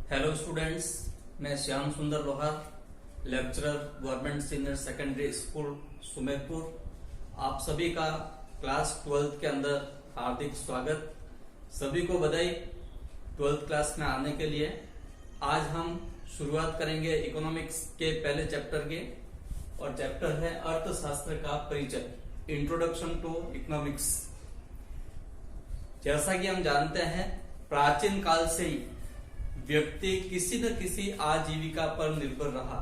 Hello students, मैं श्याम सुंदर लोहार, lecturer government senior secondary school Sumerpur. आप सभी का क्लास 12th के अंदर हार्दिक स्वागत। सभी को बधाई 12th क्लास में आने के लिए। आज हम शुरुआत करेंगे इकोनॉमिक्स के पहले चैप्टर के, और चैप्टर है अर्थशास्त्र का परिचय, इंट्रोडक्शन टू इकोनॉमिक्स। जैसा कि हम जानते हैं, प्राचीन काल से ही व्यक्ति किसी न किसी आजीविका पर निर्भर रहा।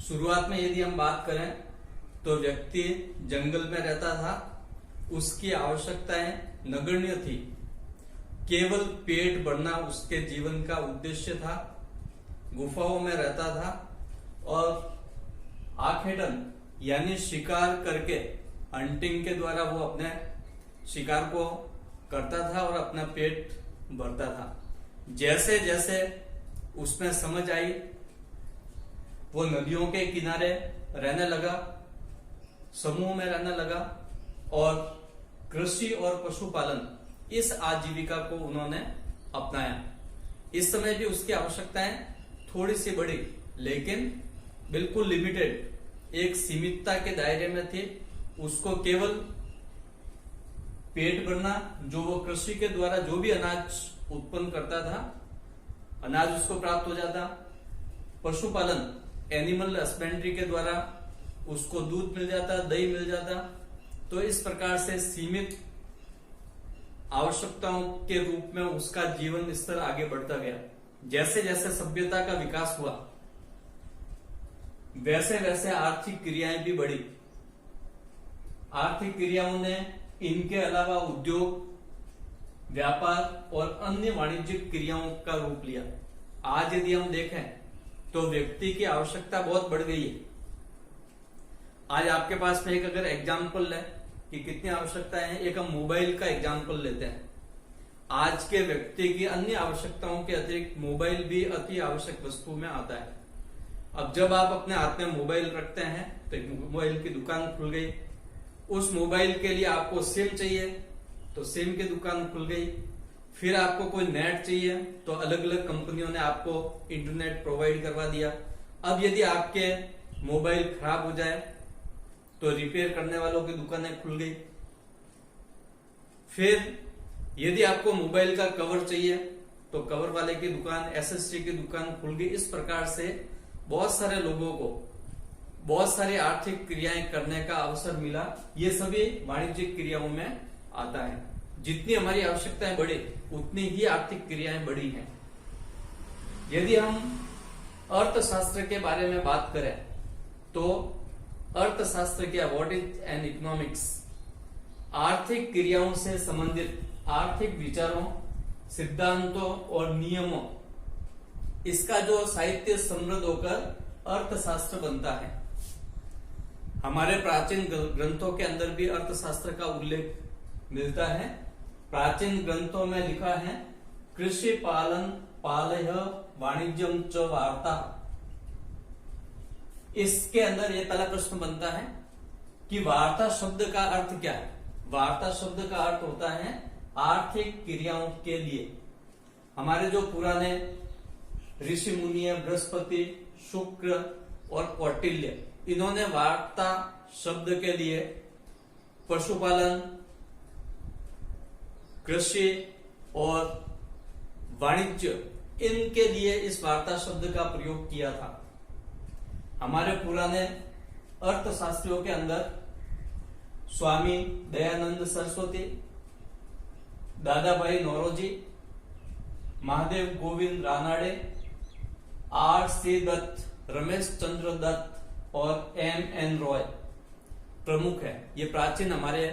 शुरुआत में यदि हम बात करें तो व्यक्ति जंगल में रहता था, उसकी आवश्यकताएं नगण्य थी, केवल पेट भरना उसके जीवन का उद्देश्य था। गुफाओं में रहता था और आखेडन यानी शिकार करके, हंटिंग के द्वारा वो अपने शिकार को करता था और अपना पेट भरता था। जैसे जैसे उसमें समझ आई, वो नदियों के किनारे रहने लगा, समूह में रहने लगा और कृषि और पशुपालन इस आजीविका को उन्होंने अपनाया। इस समय भी उसकी आवश्यकताएं थोड़ी सी बढ़ी, लेकिन बिल्कुल लिमिटेड, एक सीमितता के दायरे में थी। उसको केवल पेट भरना, जो वो कृषि के द्वारा जो भी अनाज उत्पन्न करता था, अनाज उसको प्राप्त हो जाता। पशुपालन, एनिमल हस्बेंड्री के द्वारा उसको दूध मिल जाता, दही मिल जाता। तो इस प्रकार से सीमित आवश्यकताओं के रूप में उसका जीवन स्तर आगे बढ़ता गया। जैसे जैसे सभ्यता का विकास हुआ, वैसे वैसे आर्थिक क्रियाएं भी बढ़ी। आर्थिक क्रियाओं ने इनके अलावा उद्योग, व्यापार और अन्य वाणिज्यिक क्रियाओं का रूप लिया। आज यदि हम देखें तो व्यक्ति की आवश्यकता बहुत बढ़ गई है। आज आपके पास में एक अगर एग्जाम्पल है कि कितनी आवश्यकताएं हैं, एक हम मोबाइल का एग्जाम्पल लेते हैं। आज के व्यक्ति की अन्य आवश्यकताओं के अतिरिक्त मोबाइल भी अति आवश्यक वस्तु में आता है। अब जब आप अपने हाथ में मोबाइल रखते हैं तो एक मोबाइल की दुकान खुल गई। उस मोबाइल के लिए आपको सिम चाहिए तो सिम की दुकान खुल गई। फिर आपको कोई नेट चाहिए तो अलग अलग कंपनियों ने आपको इंटरनेट प्रोवाइड करवा दिया। अब यदि आपके मोबाइल खराब हो जाए तो रिपेयर करने वालों की दुकानें खुल गई। फिर यदि आपको मोबाइल का कवर चाहिए तो कवर वाले की दुकान, एसेसरी की दुकान खुल गई। इस प्रकार से बहुत सारे लोगों को बहुत सारी आर्थिक क्रियाएं करने का अवसर मिला। ये सभी वाणिज्यिक क्रियाओं में आता है। जितनी हमारी आवश्यकताएं बढ़ी, उतनी ही आर्थिक क्रियाएं बढ़ी हैं। यदि हम अर्थशास्त्र के बारे में बात करें तो अर्थशास्त्र क्या, व्हाट इज एन इकोनॉमिक्स? आर्थिक क्रियाओं से संबंधित आर्थिक विचारों, सिद्धांतों और नियमों, इसका जो साहित्य समृद्ध होकर अर्थशास्त्र बनता है। हमारे प्राचीन ग्रंथों के अंदर भी अर्थशास्त्र का उल्लेख मिलता है। प्राचीन ग्रंथों में लिखा है, कृषि पालन पालय वाणिज्यम च वार्ता। इसके अंदर ये पहला प्रश्न बनता है कि वार्ता शब्द का अर्थ क्या है? वार्ता शब्द का अर्थ होता है आर्थिक क्रियाओं के लिए। हमारे जो पुराने ऋषि मुनि, बृहस्पति, शुक्र और कौटिल्य, इन्होंने वार्ता शब्द के लिए पशुपालन, कृषि और वाणिज्य, इनके लिए इस वार्ता शब्द का प्रयोग किया था। हमारे पुराने अर्थशास्त्रियों के अंदर स्वामी दयानंद सरस्वती, दादा भाई नौरोजी, महादेव गोविंद रानाडे, R.C. दत्त, रमेश चंद्र दत्त और M.N. रॉय प्रमुख है। ये प्राचीन हमारे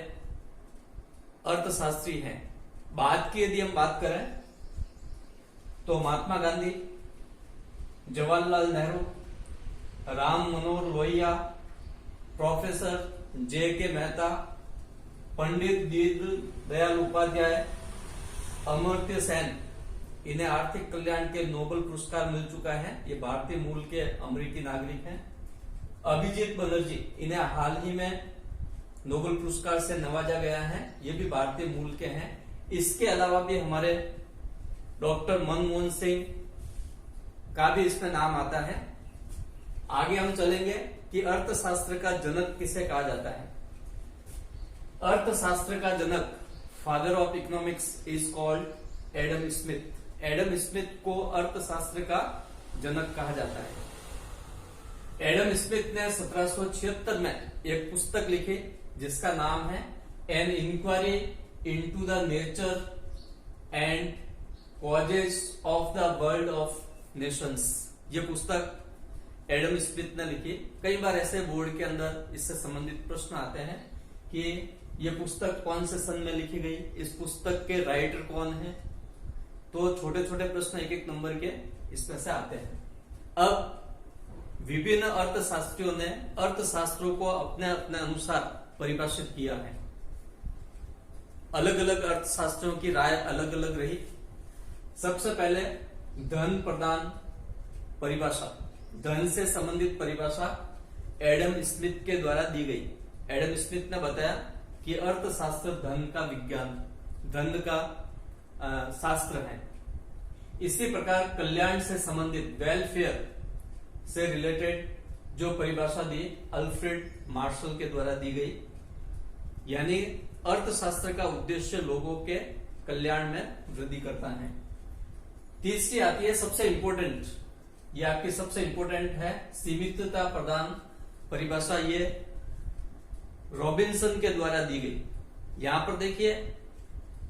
अर्थशास्त्री हैं। बाद की यदि हम बात करें तो महात्मा गांधी, जवाहरलाल नेहरू, राम मनोहर लोहिया, प्रोफेसर J.K. मेहता, पंडित दीनदयाल उपाध्याय, अमर्त्य सेन, इन्हें आर्थिक कल्याण के नोबेल पुरस्कार मिल चुका है। ये भारतीय मूल के अमेरिकी नागरिक हैं। अभिजीत बनर्जी, इन्हें हाल ही में नोबेल पुरस्कार से नवाजा गया है। ये भी भारतीय मूल के हैं। इसके अलावा भी हमारे डॉक्टर मनमोहन सिंह, का भी इसमें नाम आता है। आगे हम चलेंगे कि अर्थशास्त्र का जनक किसे कहा जाता है। अर्थशास्त्र का जनक, father of economics, is called Adam Smith. Adam Smith को अर्थशास्त्र का जनक कहा जाता है। एडम स्मिथ ने 1776 में एक पुस्तक लिखी जिसका नाम है an inquiry into the nature and causes of the world of nations. ये पुस्तक एडम स्मिथ ने लिखी। कई बार ऐसे बोर्ड के अंदर इससे संबंधित प्रश्न आते हैं कि ये पुस्तक कौन से सन में लिखी गई, इस पुस्तक के राइटर कौन है। तो छोटे छोटे प्रश्न एक एक नंबर के इसमें से आते हैं। अब विभिन्न अर्थशास्त्रियों ने अर्थशास्त्रों को अपने अपने अनुसार परिभाषित किया है। अलग अलग अर्थशास्त्रियों की राय अलग अलग रही। सबसे पहले धन प्रदान परिभाषा, धन से संबंधित परिभाषा एडम स्मिथ के द्वारा दी गई। एडम स्मिथ ने बताया कि अर्थशास्त्र धन का विज्ञान, धन का शास्त्र है। इसी प्रकार कल्याण से संबंधित, वेलफेयर से रिलेटेड जो परिभाषा दी अल्फ्रेड मार्शल के द्वारा दी गई, यानी अर्थशास्त्र का उद्देश्य लोगों के कल्याण में वृद्धि करता है। तीसरी आती है सबसे इंपॉर्टेंट, ये आपकी सबसे इंपॉर्टेंट है, सीमितता प्रदान परिभाषा। ये रॉबिन्सन के द्वारा दी गई। यहां पर देखिए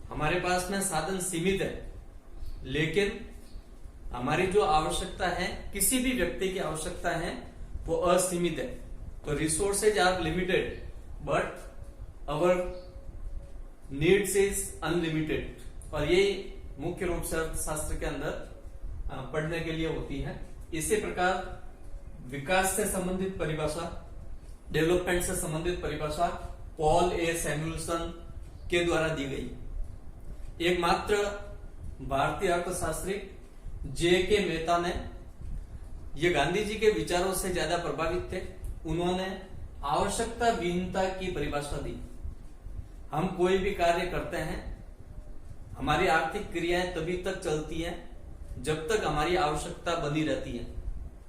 हमारे पास में साधन सीमित है, लेकिन हमारी जो आवश्यकता है, किसी भी व्यक्ति की आवश्यकता है, वो असीमित है। तो resources are limited but our needs is unlimited. और ये मुख्य रूप से अर्थशास्त्र के अंदर पढ़ने के लिए होती है। इसी प्रकार विकास से संबंधित परिभाषा, डेवलपमेंट से संबंधित परिभाषा पॉल ए सैमुअल्सन के द्वारा दी गई। एकमात्र भारतीय अर्थशास्त्री जे के मेहता ने, ये गांधी जी के विचारों से ज्यादा प्रभावित थे, उन्होंने आवश्यकता विहीनता की परिभाषा दी। हम कोई भी कार्य करते हैं, हमारी आर्थिक क्रियाएं तभी तक चलती हैं जब तक हमारी आवश्यकता बनी रहती है।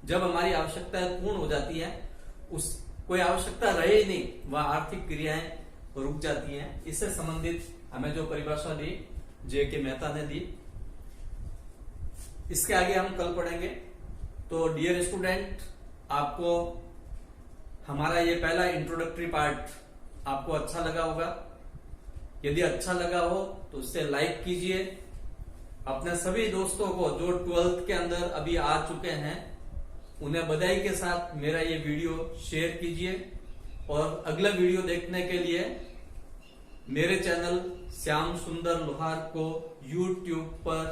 जब हमारी आवश्यकता पूर्ण हो जाती है, उस कोई आवश्यकता रहे ही नहीं, वह आर्थिक क्रियाएं रुक जाती हैं। इससे संबंधित हमें जो परिभाषा दी जे के मेहता ने दी। इसके आगे हम कल पढ़ेंगे। तो डियर स्टूडेंट, आपको हमारा ये पहला इंट्रोडक्टरी पार्ट आपको अच्छा लगा होगा। यदि अच्छा लगा हो तो उससे लाइक कीजिए। अपने सभी दोस्तों को जो 12th के अंदर अभी आ चुके हैं, उन्हें बधाई के साथ मेरा ये वीडियो शेयर कीजिए। और अगला वीडियो देखने के लिए मेरे चैनल श्याम सुंदर लोहार को YouTube पर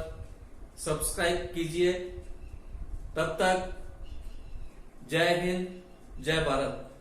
सब्सक्राइब कीजिए। तब तक जय हिंद, जय भारत।